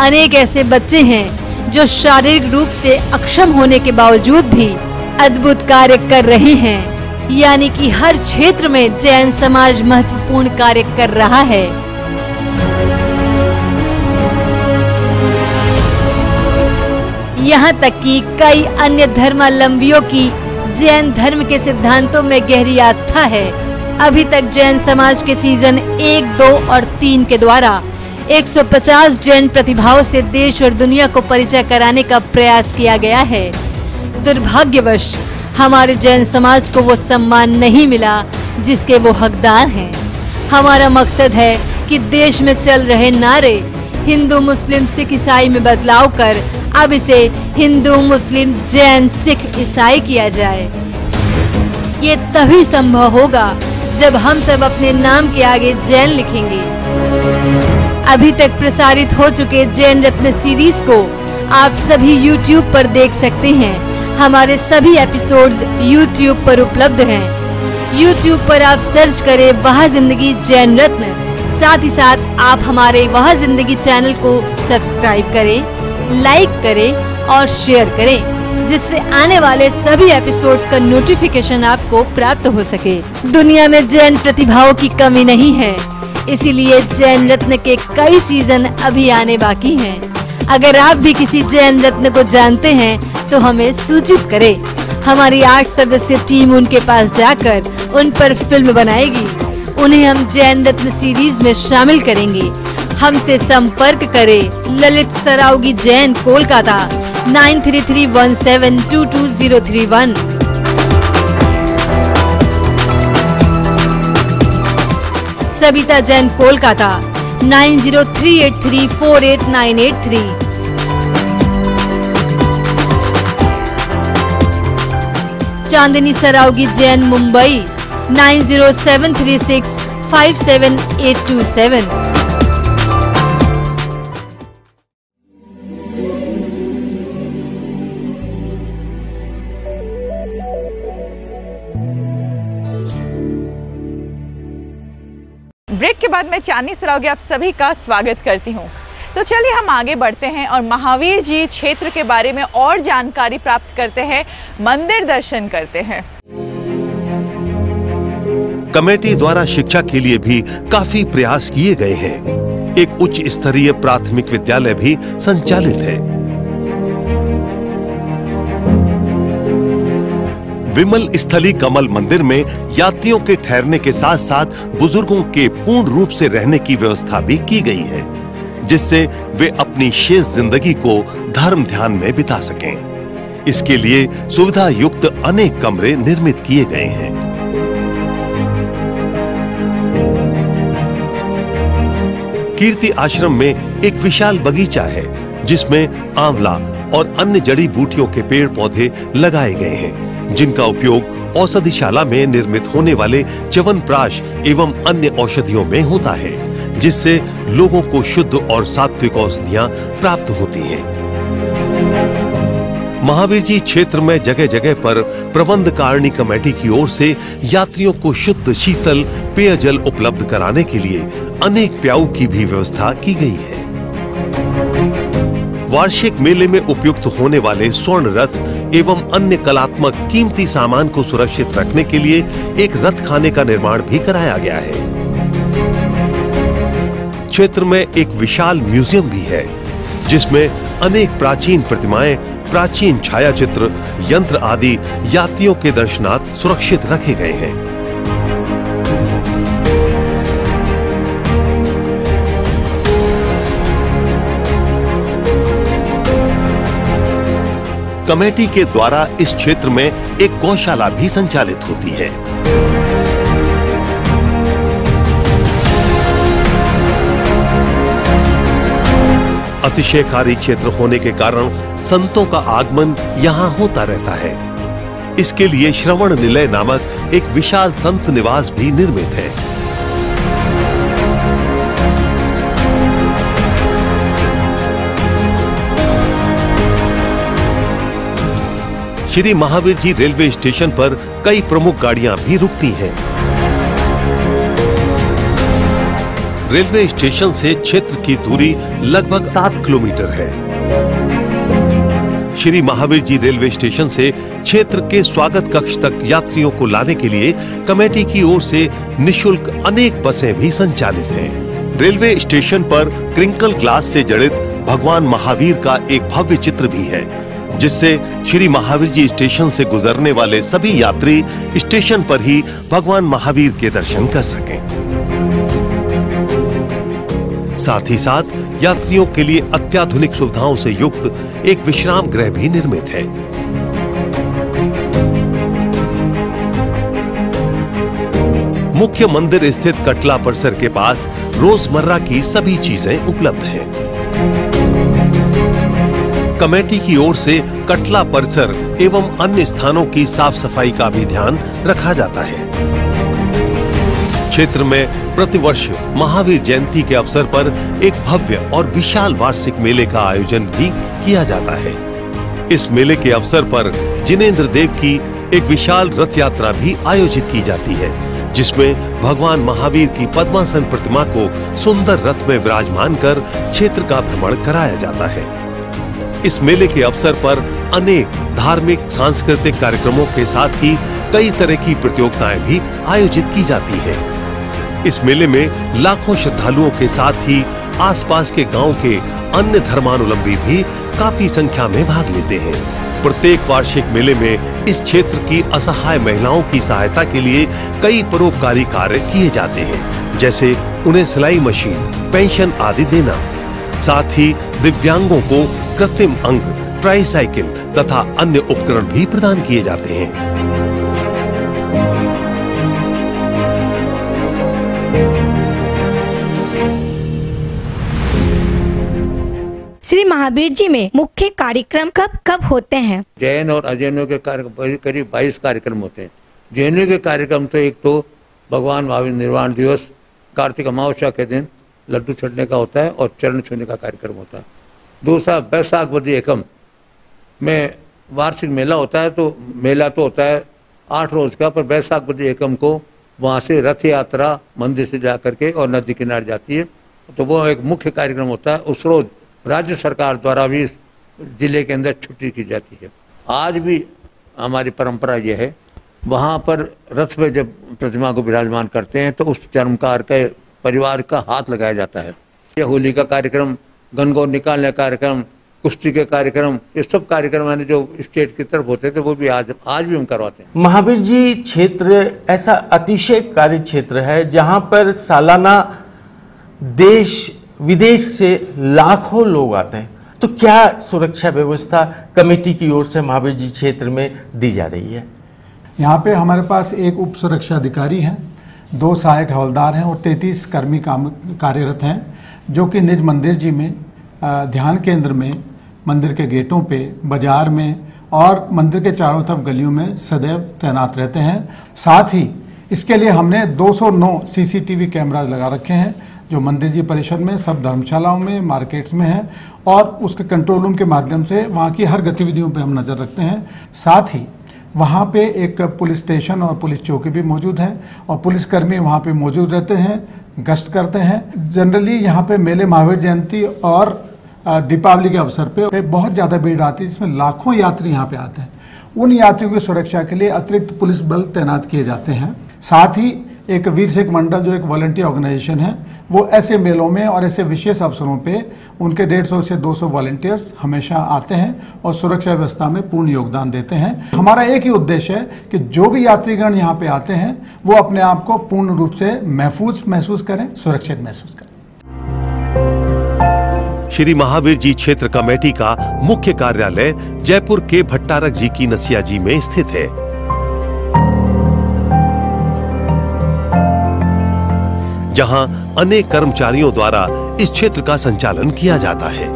अनेक ऐसे बच्चे हैं जो शारीरिक रूप से अक्षम होने के बावजूद भी अद्भुत कार्य कर रहे हैं। यानी कि हर क्षेत्र में जैन समाज महत्वपूर्ण कार्य कर रहा है। यहाँ तक कि कई अन्य धर्मावलंबियों की जैन धर्म के सिद्धांतों में गहरी आस्था है। अभी तक जैन समाज के सीजन 1, 2 और 3 के द्वारा 150 जैन प्रतिभाओं से देश और दुनिया को परिचय कराने का प्रयास किया गया है। दुर्भाग्यवश हमारे जैन समाज को वो सम्मान नहीं मिला जिसके वो हकदार हैं। हमारा मकसद है कि देश में चल रहे नारे हिंदू, मुस्लिम, सिख, ईसाई में बदलाव कर अब इसे हिंदू, मुस्लिम, जैन, सिख, ईसाई किया जाए। ये तभी संभव होगा जब हम सब अपने नाम के आगे जैन लिखेंगे। अभी तक प्रसारित हो चुके जैन रत्न सीरीज को आप सभी YouTube पर देख सकते हैं। हमारे सभी एपिसोड्स YouTube पर उपलब्ध हैं। YouTube पर आप सर्च करें वह जिंदगी जैन रत्न। साथ ही साथ आप हमारे वह जिंदगी चैनल को सब्सक्राइब करें, लाइक करें और शेयर करें, जिससे आने वाले सभी एपिसोड्स का नोटिफिकेशन आपको प्राप्त हो सके। दुनिया में जैन प्रतिभाओं की कमी नहीं है, इसीलिए जैन रत्न के कई सीजन अभी आने बाकी हैं। अगर आप भी किसी जैन रत्न को जानते हैं तो हमें सूचित करें। हमारी 8 सदस्य टीम उनके पास जाकर उन पर फिल्म बनाएगी। उन्हें हम जैन रत्न सीरीज में शामिल करेंगे। हमसे संपर्क करें ललित सरावगी जैन, कोलकाता 9331722031। सबिता जैन, कोलकाता 9038348983। चांदनी सरावगी जैन, मुंबई 9073657827। ब्रेक के बाद मैं चांदनी सरावगी आप सभी का स्वागत करती हूँ। तो चलिए हम आगे बढ़ते हैं और महावीर जी क्षेत्र के बारे में और जानकारी प्राप्त करते हैं, मंदिर दर्शन करते हैं। कमेटी द्वारा शिक्षा के लिए भी काफी प्रयास किए गए हैं। एक उच्च स्तरीय प्राथमिक विद्यालय भी संचालित है। विमल स्थली कमल मंदिर में यात्रियों के ठहरने के साथ साथ बुजुर्गों के पूर्ण रूप से रहने की व्यवस्था भी की गई है, जिससे वे अपनी शेष जिंदगी को धर्म ध्यान में बिता सकें। इसके लिए सुविधा युक्त अनेक कमरे निर्मित किए गए हैं। कीर्ति आश्रम में एक विशाल बगीचा है, जिसमें आंवला और अन्य जड़ी बूटियों के पेड़ पौधे लगाए गए हैं, जिनका उपयोग औषधिशाला में निर्मित होने वाले च्यवनप्राश एवं अन्य औषधियों में होता है, जिससे लोगों को शुद्ध और सात्विक औषधियां प्राप्त होती हैं। महावीर जी क्षेत्र में जगह जगह पर प्रबंधकारिणी कमेटी की ओर से यात्रियों को शुद्ध शीतल पेयजल उपलब्ध कराने के लिए अनेक प्याऊ की भी व्यवस्था की गई है। वार्षिक मेले में उपयुक्त होने वाले स्वर्ण रथ एवं अन्य कलात्मक कीमती सामान को सुरक्षित रखने के लिए एक रथ खाने का निर्माण भी कराया गया है। क्षेत्र में एक विशाल म्यूजियम भी है, जिसमें अनेक प्राचीन प्रतिमाएं, प्राचीन छायाचित्र, यंत्र आदि यात्रियों के दर्शनार्थ सुरक्षित रखे गए हैं। कमेटी के द्वारा इस क्षेत्र में एक गौशाला भी संचालित होती है। अतिशयकारी क्षेत्र होने के कारण संतों का आगमन यहाँ होता रहता है। इसके लिए श्रवण निलय नामक एक विशाल संत निवास भी निर्मित है। श्री महावीर जी रेलवे स्टेशन पर कई प्रमुख गाड़ियां भी रुकती हैं। रेलवे स्टेशन से क्षेत्र की दूरी लगभग 7 किलोमीटर है। श्री महावीर जी रेलवे स्टेशन से क्षेत्र के स्वागत कक्ष तक यात्रियों को लाने के लिए कमेटी की ओर से निःशुल्क अनेक बसें भी संचालित हैं। रेलवे स्टेशन पर क्रिंकल ग्लास से जड़ित भगवान महावीर का एक भव्य चित्र भी है, जिससे श्री महावीर जी स्टेशन से गुजरने वाले सभी यात्री स्टेशन पर ही भगवान महावीर के दर्शन कर सकें। साथ ही साथ यात्रियों के लिए अत्याधुनिक सुविधाओं से युक्त एक विश्राम गृह भी निर्मित है। मुख्य मंदिर स्थित कटला परिसर के पास रोजमर्रा की सभी चीजें उपलब्ध हैं। कमेटी की ओर से कटला परिसर एवं अन्य स्थानों की साफ सफाई का भी ध्यान रखा जाता है। क्षेत्र में प्रतिवर्ष महावीर जयंती के अवसर पर एक भव्य और विशाल वार्षिक मेले का आयोजन भी किया जाता है। इस मेले के अवसर पर जिनेंद्र देव की एक विशाल रथ यात्रा भी आयोजित की जाती है, जिसमें भगवान महावीर की पद्मासन प्रतिमा को सुंदर रथ में विराजमान कर क्षेत्र का भ्रमण कराया जाता है। इस मेले के अवसर पर अनेक धार्मिक सांस्कृतिक कार्यक्रमों के साथ ही कई तरह की प्रतियोगिताएं भी आयोजित की जाती है। इस मेले में लाखों श्रद्धालुओं के साथ ही आसपास के गांव के अन्य धर्मावलंबी भी काफी संख्या में भाग लेते हैं। प्रत्येक वार्षिक मेले में इस क्षेत्र की असहाय महिलाओं की सहायता के लिए कई परोपकारी कार्य किए जाते हैं, जैसे उन्हें सिलाई मशीन, पेंशन आदि देना। साथ ही दिव्यांगों को कृत्रिम अंग, ट्राईसाइकिल तथा अन्य उपकरण भी प्रदान किए जाते हैं। श्री महावीर जी में मुख्य कार्यक्रम कब कब होते हैं? जैन और अजैनों के कार्यक्रम करीब 22 कार्यक्रम होते हैं। जैनों के कार्यक्रम तो एक तो भगवान महावीर निर्वाण दिवस कार्तिक अमावस्या के दिन लड्डू चढ़ने का होता है और चरण छूने का कार्यक्रम होता है। दूसरा बैसाख बदी एकम में वार्षिक मेला होता है, तो मेला तो होता है 8 रोज का, पर बैसाख बदी एकम को वहाँ से रथ यात्रा मंदिर से जा करके और नदी किनारे जाती है, तो वो एक मुख्य कार्यक्रम होता है। उस रोज राज्य सरकार द्वारा भी जिले के अंदर छुट्टी की जाती है। आज भी हमारी परंपरा ये है, वहाँ पर रथ में जब प्रतिमा को विराजमान करते हैं तो उस चर्मकार के परिवार का हाथ लगाया जाता है। ये होली का कार्यक्रम, गणगौर निकालने का कार्यक्रम, कुश्ती के कार्यक्रम, ये सब कार्यक्रम मैंने जो स्टेट की तरफ होते थे वो भी आज भी हम करवाते हैं। महावीर जी क्षेत्र ऐसा अतिशय कार्य क्षेत्र है जहां पर सालाना देश विदेश से लाखों लोग आते हैं। तो क्या सुरक्षा व्यवस्था कमेटी की ओर से महावीर जी क्षेत्र में दी जा रही है? यहाँ पे हमारे पास एक उप सुरक्षा अधिकारी हैं, 2 सहायक हवलदार हैं और 33 कर्मी कार्यरत हैं, जो कि निज मंदिर जी में, ध्यान केंद्र में, मंदिर के गेटों पे, बाजार में और मंदिर के चारों तरफ गलियों में सदैव तैनात रहते हैं। साथ ही इसके लिए हमने 209 सीसीटीवी कैमराज लगा रखे हैं, जो मंदिर जी परिसर में, सब धर्मशालाओं में, मार्केट्स में हैं, और उसके कंट्रोल रूम के माध्यम से वहाँ की हर गतिविधियों पर हम नज़र रखते हैं। साथ ही वहाँ पे एक पुलिस स्टेशन और पुलिस चौकी भी मौजूद है और पुलिसकर्मी वहाँ पे मौजूद रहते हैं, गश्त करते हैं। जनरली यहाँ पे मेले, महावीर जयंती और दीपावली के अवसर पे बहुत ज़्यादा भीड़ आती है, जिसमें लाखों यात्री यहाँ पे आते हैं। उन यात्रियों की सुरक्षा के लिए अतिरिक्त पुलिस बल तैनात किए जाते हैं। साथ ही एक वीर सिख मंडल, जो एक वॉलंटियर ऑर्गेनाइजेशन है, वो ऐसे मेलों में और ऐसे विशेष अवसरों पे उनके 150 से 200 वॉलंटियर्स हमेशा आते हैं और सुरक्षा व्यवस्था में पूर्ण योगदान देते हैं। हमारा एक ही उद्देश्य है कि जो भी यात्रीगण यहाँ पे आते हैं वो अपने आप को पूर्ण रूप से महफूज महसूस करें, सुरक्षित महसूस करें। श्री महावीर जी क्षेत्र कमेटी का मुख्य कार्यालय जयपुर के भट्टारक जी की नसिया जी में स्थित है। जहां अनेक कर्मचारियों द्वारा इस क्षेत्र का संचालन किया जाता है।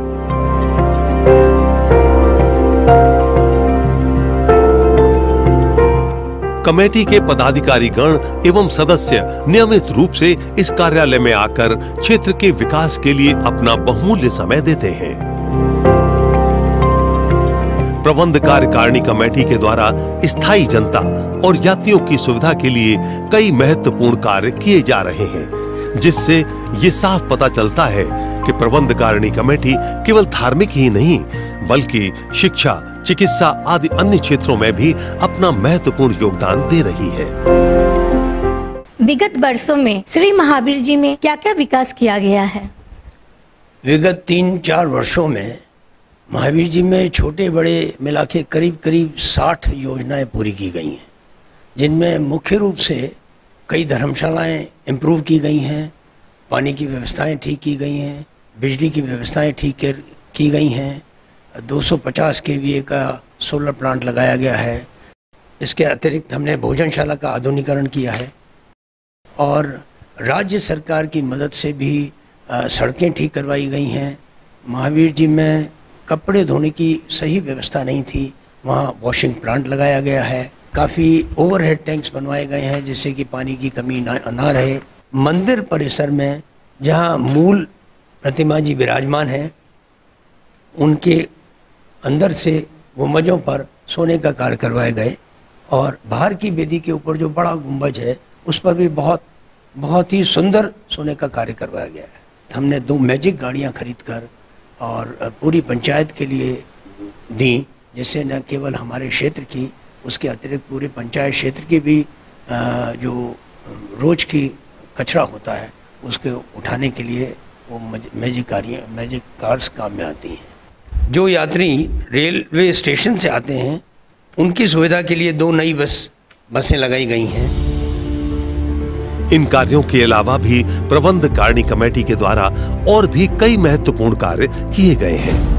कमेटी के पदाधिकारी गण एवं सदस्य नियमित रूप से इस कार्यालय में आकर क्षेत्र के विकास के लिए अपना बहुमूल्य समय देते हैं। प्रबंध कार्यकारिणी कमेटी के द्वारा स्थायी जनता और यात्रियों की सुविधा के लिए कई महत्वपूर्ण कार्य किए जा रहे हैं, जिससे ये साफ पता चलता है कि प्रबंधकारिणी कमेटी केवल धार्मिक ही नहीं बल्कि शिक्षा, चिकित्सा आदि अन्य क्षेत्रों में भी अपना महत्वपूर्ण योगदान दे रही है। विगत वर्षों में श्री महावीर जी में क्या क्या विकास किया गया है? विगत 3-4 वर्षों में महावीर जी में छोटे बड़े मिला के करीब 60 योजनाएं पूरी की गई हैं, जिनमें मुख्य रूप से कई धर्मशालाएं इम्प्रूव की गई हैं, पानी की व्यवस्थाएं ठीक की गई हैं, बिजली की व्यवस्थाएं ठीक की गई हैं, 250 kVA का सोलर प्लांट लगाया गया है। इसके अतिरिक्त हमने भोजनशाला का आधुनिकीकरण किया है और राज्य सरकार की मदद से भी सड़कें ठीक करवाई गई हैं। महावीर जी में कपड़े धोने की सही व्यवस्था नहीं थी, वहाँ वॉशिंग प्लांट लगाया गया है। काफ़ी ओवरहेड टैंक्स बनवाए गए हैं जिससे कि पानी की कमी ना रहे। मंदिर परिसर में जहाँ मूल प्रतिमा जी विराजमान हैं, उनके अंदर से गुंबजों पर सोने का कार्य करवाए गए और बाहर की वेदी के ऊपर जो बड़ा गुंबज है उस पर भी बहुत ही सुंदर सोने का कार्य करवाया गया है। हमने 2 मैजिक गाड़ियाँ खरीद कर और पूरी पंचायत के लिए दी, जिससे न केवल हमारे क्षेत्र की, उसके अतिरिक्त पूरे पंचायत क्षेत्र की भी जो रोज की कचरा होता है उसके उठाने के लिए वो मैजिक कार्स काम में आती हैं। जो यात्री रेलवे स्टेशन से आते हैं उनकी सुविधा के लिए 2 नई बसें लगाई गई हैं। इन कार्यों के अलावा भी प्रबंधकारिणी कमेटी के द्वारा और भी कई महत्वपूर्ण कार्य किए गए हैं।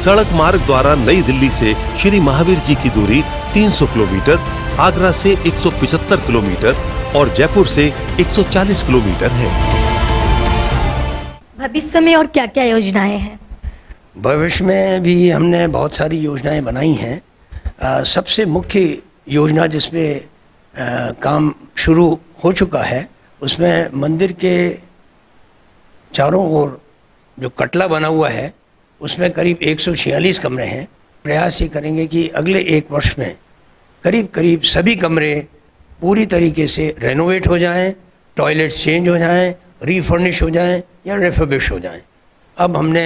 सड़क मार्ग द्वारा नई दिल्ली से श्री महावीर जी की दूरी 300 किलोमीटर, आगरा से 175 किलोमीटर और जयपुर से 140 किलोमीटर है। भविष्य में और क्या-क्या योजनाएं हैं? भविष्य में भी हमने बहुत सारी योजनाएं बनाई हैं। सबसे मुख्य योजना जिसमें काम शुरू हो चुका है, उसमें मंदिर के चारों ओर जो कटला बना हुआ है उसमें करीब 146 कमरे हैं। प्रयास ये करेंगे कि अगले 1 वर्ष में करीब करीब सभी कमरे पूरी तरीके से रेनोवेट हो जाएं, टॉयलेट्स चेंज हो जाएं, रीफर्निश हो जाएं या रिफर्बिश हो जाएं। अब हमने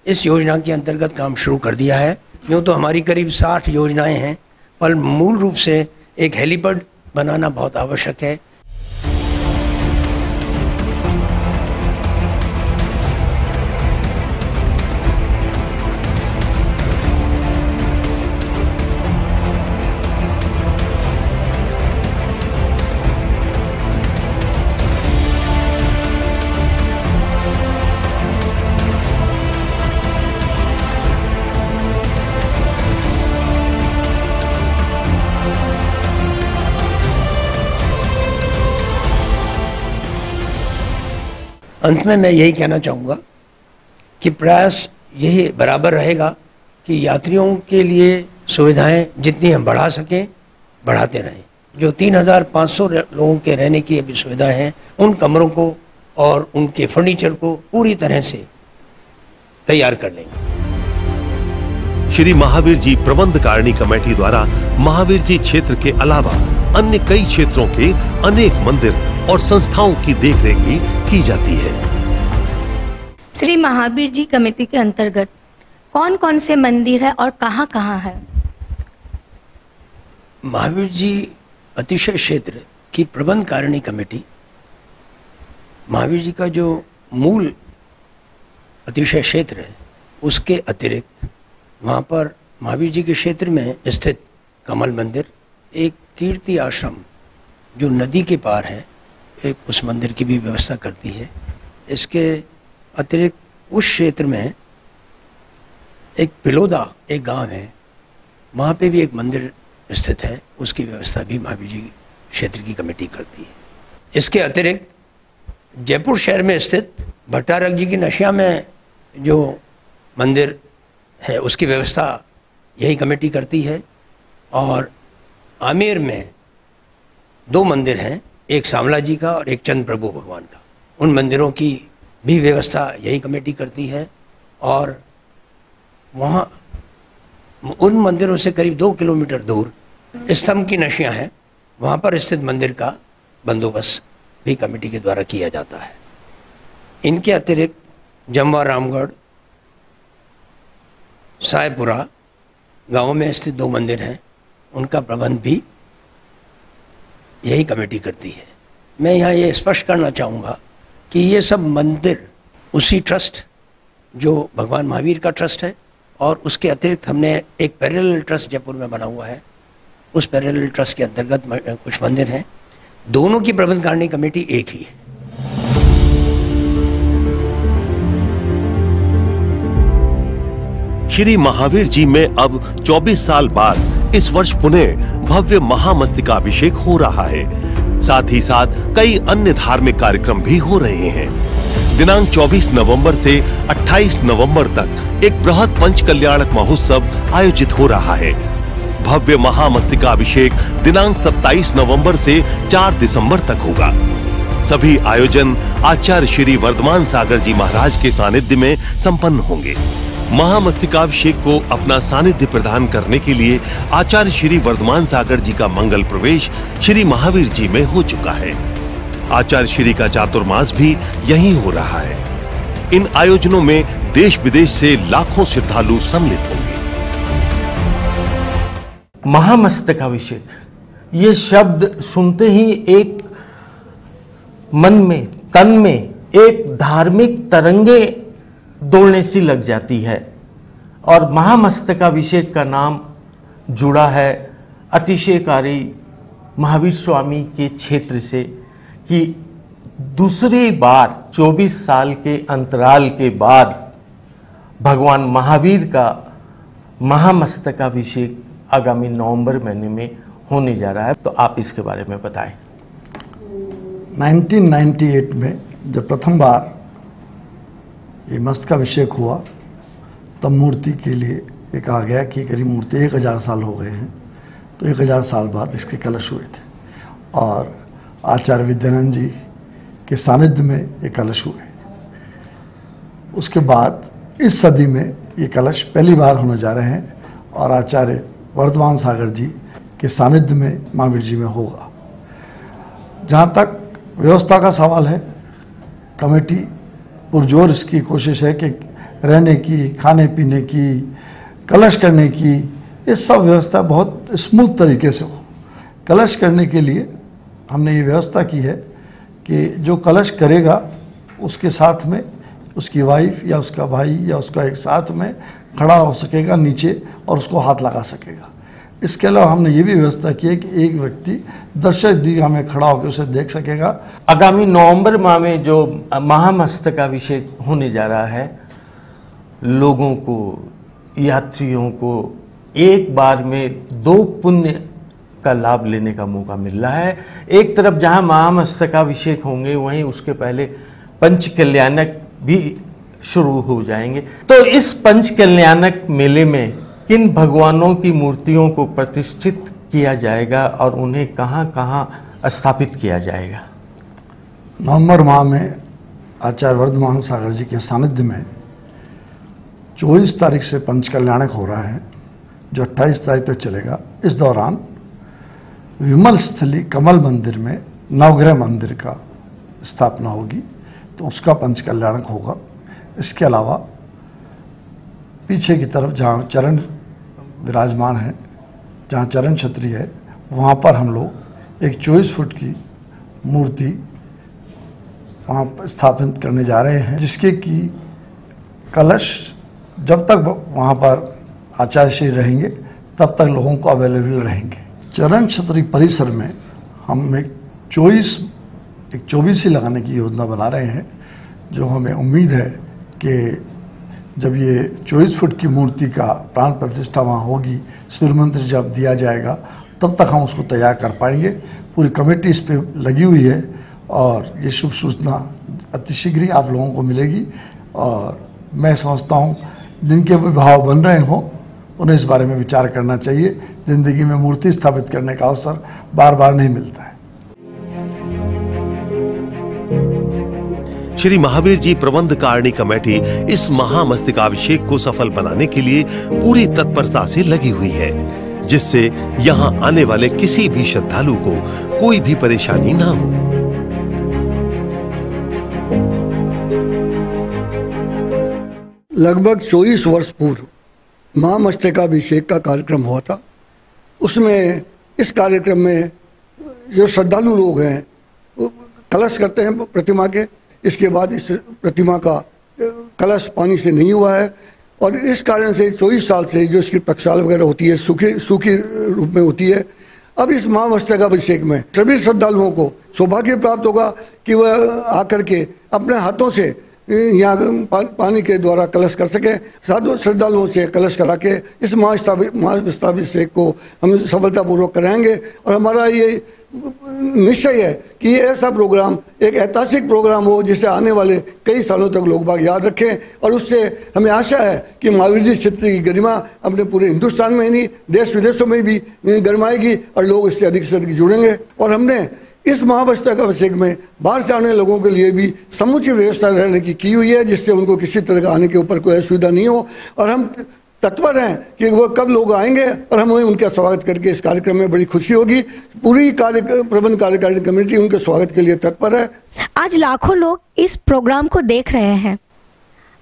इस योजना के अंतर्गत काम शुरू कर दिया है। यूँ तो हमारी करीब 60 योजनाएं हैं, पर मूल रूप से एक हेलीपैड बनाना बहुत आवश्यक है। अंत में मैं यही कहना चाहूँगा कि प्रयास यही बराबर रहेगा कि यात्रियों के लिए सुविधाएं जितनी हम बढ़ा सकें बढ़ाते रहें। जो 3500 लोगों के रहने की अभी सुविधाएं हैं, उन कमरों को और उनके फर्नीचर को पूरी तरह से तैयार कर लेंगे। श्री महावीर जी प्रबंधकारिणी कमेटी द्वारा महावीर जी क्षेत्र के अलावा अन्य कई क्षेत्रों के अनेक मंदिर और संस्थाओं की देखरेख भी की जाती है। श्री महावीर जी कमेटी के अंतर्गत कौन कौन से मंदिर है और कहाँ कहाँ है? महावीर जी अतिशय क्षेत्र की प्रबंधकारिणी कमेटी महावीर जी का जो मूल अतिशय क्षेत्र है उसके अतिरिक्त वहाँ पर महावीर जी के क्षेत्र में स्थित कमल मंदिर, एक कीर्ति आश्रम जो नदी के पार है, एक उस मंदिर की भी व्यवस्था करती है। इसके अतिरिक्त उस क्षेत्र में एक पिलोदा एक गांव है, वहाँ पे भी एक मंदिर स्थित है, उसकी व्यवस्था भी महावीर जी क्षेत्र की कमेटी करती है। इसके अतिरिक्त जयपुर शहर में स्थित भट्टारक जी की नशिया में जो मंदिर है उसकी व्यवस्था यही कमेटी करती है। और आमेर में 2 मंदिर हैं, एक सांवला जी का और एक चंद्र प्रभु भगवान का, उन मंदिरों की भी व्यवस्था यही कमेटी करती है। और वहाँ उन मंदिरों से करीब 2 किलोमीटर दूर स्तंभ की नशियाँ हैं, वहाँ पर स्थित मंदिर का बंदोबस्त भी कमेटी के द्वारा किया जाता है। इनके अतिरिक्त जमवा रामगढ़, सायपुरा गाँव में स्थित 2 मंदिर हैं, उनका प्रबंध भी यही कमेटी करती है। मैं यहाँ ये स्पष्ट करना चाहूँगा कि ये सब मंदिर उसी ट्रस्ट जो भगवान महावीर का ट्रस्ट है, और उसके अतिरिक्त हमने एक पैरेलल ट्रस्ट जयपुर में बना हुआ है, उस पैरेलल ट्रस्ट के अंतर्गत कुछ मंदिर हैं। दोनों की प्रबंधकारिणी कमेटी एक ही है। श्री महावीर जी में अब 24 साल बाद इस वर्ष पुनः भव्य महामस्तकाभिषेक हो रहा है। साथ ही साथ कई अन्य धार्मिक कार्यक्रम भी हो रहे हैं। दिनांक 24 नवंबर से 28 नवंबर तक एक बृहद पंचकल्याणक महोत्सव आयोजित हो रहा है। भव्य महामस्तकाभिषेक दिनांक 27 नवंबर से 4 दिसंबर तक होगा। सभी आयोजन आचार्य श्री वर्धमान सागर जी महाराज के सानिध्य में संपन्न होंगे। महामस्तकाभिषेक को अपना सानिध्य प्रदान करने के लिए आचार्य श्री वर्धमान सागर जी का मंगल प्रवेश श्री महावीर जी में हो चुका है। आचार्य श्री का चातुर्मास भी यहीं हो रहा है। इन आयोजनों में देश विदेश से लाखों श्रद्धालु सम्मिलित होंगे। महामस्तकाभिषेक, ये शब्द सुनते ही एक मन में, तन में एक धार्मिक तरंगे दौड़ने सी लग जाती है। और महामस्तकाभिषेक का नाम जुड़ा है अतिशयकारी महावीर स्वामी के क्षेत्र से कि दूसरी बार 24 साल के अंतराल के बाद भगवान महावीर का महामस्तकाभिषेक आगामी नवंबर महीने में होने जा रहा है, तो आप इसके बारे में बताएं। 1998 में जब प्रथम बार ये मस्तकाभिषेक हुआ तब मूर्ति के लिए ये कहा गया कि करीब मूर्ति 1000 साल हो गए हैं, तो 1000 साल बाद इसके कलश हुए थे और आचार्य विद्यानंद जी के सानिध्य में ये कलश हुए। उसके बाद इस सदी में ये कलश पहली बार होने जा रहे हैं और आचार्य वर्धमान सागर जी के सानिध्य में महावीर जी में होगा। जहाँ तक व्यवस्था का सवाल है, कमेटी पुरजोर इसकी कोशिश है कि रहने की, खाने पीने की, कलश करने की, ये सब व्यवस्था बहुत स्मूथ तरीके से हो। कलश करने के लिए हमने ये व्यवस्था की है कि जो कलश करेगा उसके साथ में उसकी वाइफ या उसका भाई या उसका एक साथ में खड़ा हो सकेगा नीचे और उसको हाथ लगा सकेगा। इसके अलावा हमने ये भी व्यवस्था की है कि एक व्यक्ति दर्शक दीर्घा में खड़ा होकर उसे देख सकेगा। आगामी नवंबर माह में जो महामस्तकाभिषेक होने जा रहा है, लोगों को, यात्रियों को एक बार में 2 पुण्य का लाभ लेने का मौका मिल रहा है। एक तरफ जहां महामस्तकाभिषेक होंगे वहीं उसके पहले पंच कल्याणक भी शुरू हो जाएंगे। तो इस पंच कल्याणक मेले में किन भगवानों की मूर्तियों को प्रतिष्ठित किया जाएगा और उन्हें कहां कहां स्थापित किया जाएगा? नवंबर माह में आचार्य वर्धमान सागर जी के सानिध्य में 24 तारीख से पंच कल्याणक हो रहा है, जो 28 तारीख तक चलेगा। इस दौरान विमल स्थली कमल मंदिर में नवग्रह मंदिर का स्थापना होगी, तो उसका पंच कल्याणक होगा। इसके अलावा पीछे की तरफ जहाँ चरण विराजमान है, जहाँ चरण छत्री है, वहाँ पर हम लोग एक 24 फुट की मूर्ति वहाँ स्थापित करने जा रहे हैं, जिसके की कलश जब तक वहाँ पर आचार्य श्री रहेंगे तब तक लोगों को अवेलेबल रहेंगे। चरण छत्री परिसर में हम एक 24 ही लगाने की योजना बना रहे हैं, जो हमें उम्मीद है कि जब ये 24 फुट की मूर्ति का प्राण प्रतिष्ठा वहाँ होगी, सूर्य मंत्र जब दिया जाएगा तब तक हम उसको तैयार कर पाएंगे। पूरी कमेटी इस पे लगी हुई है और ये शुभ सूचना अतिशीघ्र ही आप लोगों को मिलेगी। और मैं समझता हूँ जिनके विभाव बन रहे हों उन्हें इस बारे में विचार करना चाहिए। ज़िंदगी में मूर्ति स्थापित करने का अवसर बार बार नहीं मिलता है। श्री महावीर जी प्रबंध कारिणी कमेटी इस महामस्तकाभिषेक को सफल बनाने के लिए पूरी तत्परता से लगी हुई है, जिससे यहां आने वाले किसी भी श्रद्धालु को कोई भी परेशानी ना हो। लगभग 24 वर्ष पूर्व महामस्तकाभिषेक का कार्यक्रम हुआ था। उसमें इस कार्यक्रम में जो श्रद्धालु लोग हैं वो कलश करते हैं प्रतिमा के। इसके बाद इस प्रतिमा का कलश पानी से नहीं हुआ है और इस कारण से 24 साल से जो इसकी प्रक्षाल वगैरह होती है सूखी रूप में होती है। अब इस महामस्तकाभिषेक में सभी श्रद्धालुओं को सौभाग्य प्राप्त होगा कि वह आकर के अपने हाथों से यहाँ पानी के द्वारा कलश कर सकें। साधु श्रद्धालुओं से कलश करा के इस महामस्तकाभिषेक को हम सफलतापूर्वक कराएंगे और हमारा ये निश्चय है कि ये ऐसा प्रोग्राम एक ऐतिहासिक प्रोग्राम हो जिसे आने वाले कई सालों तक लोग बाग याद रखें। और उससे हमें आशा है कि महावीर जी क्षेत्र की गरिमा अपने पूरे हिंदुस्तान में ही नहीं देश विदेशों में भी गरमाएगी और लोग इससे अधिक से अधिक जुड़ेंगे। और हमने इस महामस्तकाभिषेक में बाहर से आने लोगों के लिए भी समुचित व्यवस्था रहने की हुई है, जिससे उनको किसी तरह का आने के ऊपर कोई असुविधा नहीं हो। और हम तत्पर हैं कि वो कब लोग आएंगे और हम उनका स्वागत करके इस कार्यक्रम में बड़ी खुशी होगी। पूरी प्रबंध कार्यकारिणी कमेटी उनके स्वागत के लिए तत्पर है। आज लाखों लोग इस प्रोग्राम को देख रहे हैं।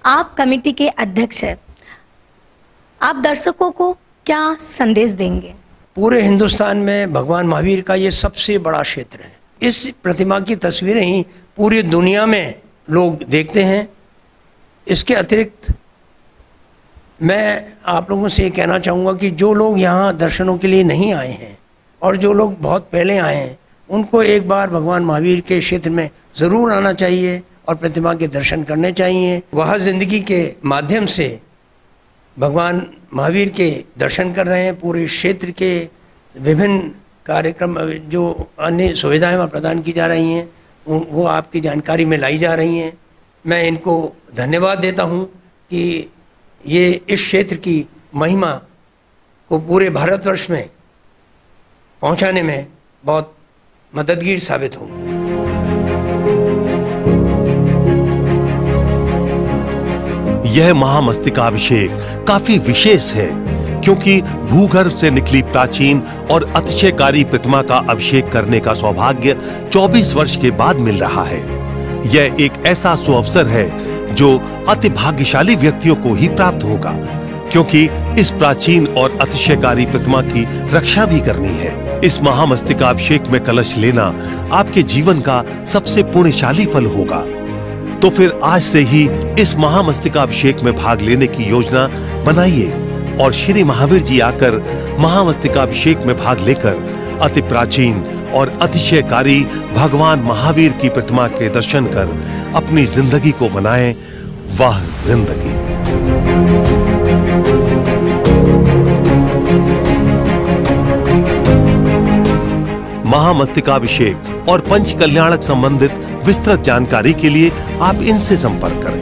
आप कमेटी के अध्यक्ष हैं, आप दर्शकों को क्या संदेश देंगे? पूरे हिंदुस्तान में भगवान महावीर का ये सबसे बड़ा क्षेत्र है। इस प्रतिमा की तस्वीरें ही पूरी दुनिया में लोग देखते हैं। इसके अतिरिक्त मैं आप लोगों से ये कहना चाहूँगा कि जो लोग यहाँ दर्शनों के लिए नहीं आए हैं और जो लोग बहुत पहले आए हैं, उनको एक बार भगवान महावीर के क्षेत्र में ज़रूर आना चाहिए और प्रतिमा के दर्शन करने चाहिए। वह ज़िंदगी के माध्यम से भगवान महावीर के दर्शन कर रहे हैं। पूरे क्षेत्र के विभिन्न कार्यक्रम जो अन्य सुविधाएं वहाँ प्रदान की जा रही हैं वो आपकी जानकारी में लाई जा रही हैं। मैं इनको धन्यवाद देता हूँ कि ये इस क्षेत्र की महिमा को पूरे भारतवर्ष में पहुँचाने में बहुत मददगार साबित होंगे। यह महामस्तकाभिषेक काफी विशेष है क्योंकि भूगर्भ से निकली प्राचीन और अतिशयकारी प्रतिमा का अभिषेक करने का सौभाग्य 24 वर्ष के बाद मिल रहा है। यह एक ऐसा सुअवसर है जो अति भाग्यशाली व्यक्तियों को ही प्राप्त होगा, क्योंकि इस प्राचीन और अतिशयकारी प्रतिमा की रक्षा भी करनी है। इस महामस्तकाभिषेक में कलश लेना आपके जीवन का सबसे पुण्यशाली पल होगा। तो फिर आज से ही इस महामस्तकाभिषेक में भाग लेने की योजना बनाइए और श्री महावीर जी आकर महामस्तकाभिषेक में भाग लेकर अति प्राचीन और अतिशयकारी भगवान महावीर की प्रतिमा के दर्शन कर अपनी जिंदगी को बनाएं वाह जिंदगी। महामस्तकाभिषेक और पंच कल्याणक संबंधित विस्तृत जानकारी के लिए आप इनसे संपर्क करें।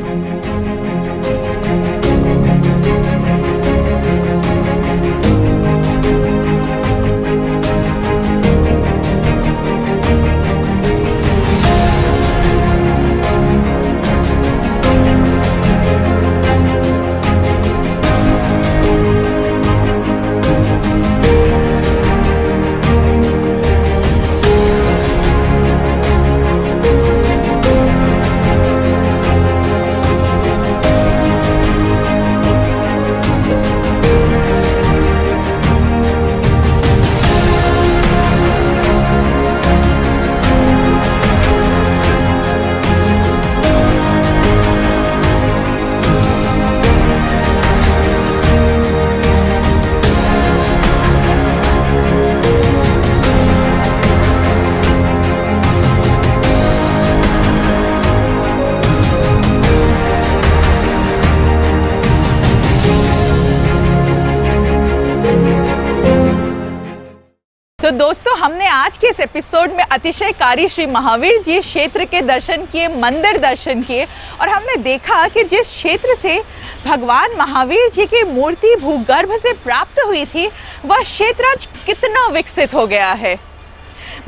तो दोस्तों, हमने आज के इस एपिसोड में अतिशयकारी श्री महावीर जी क्षेत्र के दर्शन किए, मंदिर दर्शन किए और हमने देखा कि जिस क्षेत्र से भगवान महावीर जी की मूर्ति भूगर्भ से प्राप्त हुई थी वह क्षेत्र आज कितना विकसित हो गया है।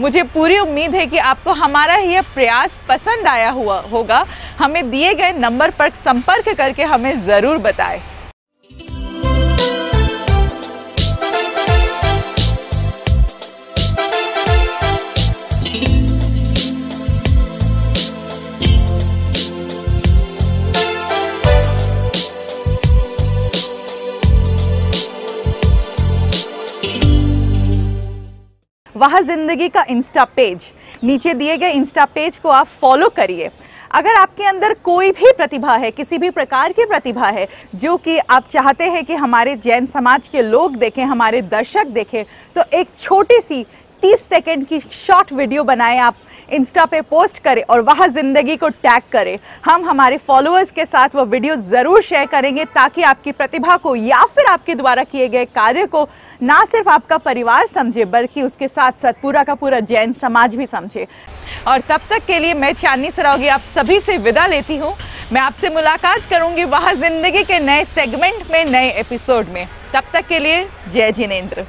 मुझे पूरी उम्मीद है कि आपको हमारा यह प्रयास पसंद आया होगा। हमें दिए गए नंबर पर संपर्क करके हमें ज़रूर बताएं। वाह जिंदगी का इंस्टा पेज, नीचे दिए गए इंस्टा पेज को आप फॉलो करिए। अगर आपके अंदर कोई भी प्रतिभा है, किसी भी प्रकार की प्रतिभा है जो कि आप चाहते हैं कि हमारे जैन समाज के लोग देखें, हमारे दर्शक देखें, तो एक छोटी सी 30 सेकंड की शॉर्ट वीडियो बनाएं, आप इंस्टा पे पोस्ट करें और वाह जिंदगी को टैग करें। हम हमारे फॉलोअर्स के साथ वो वीडियो ज़रूर शेयर करेंगे ताकि आपकी प्रतिभा को या फिर आपके द्वारा किए गए कार्य को ना सिर्फ आपका परिवार समझे बल्कि उसके साथ साथ पूरा का पूरा जैन समाज भी समझे। और तब तक के लिए मैं चांदनी सरावगी आप सभी से विदा लेती हूँ। मैं आपसे मुलाकात करूँगी वाह जिंदगी के नए सेगमेंट में, नए एपिसोड में। तब तक के लिए जय जिनेंद्र।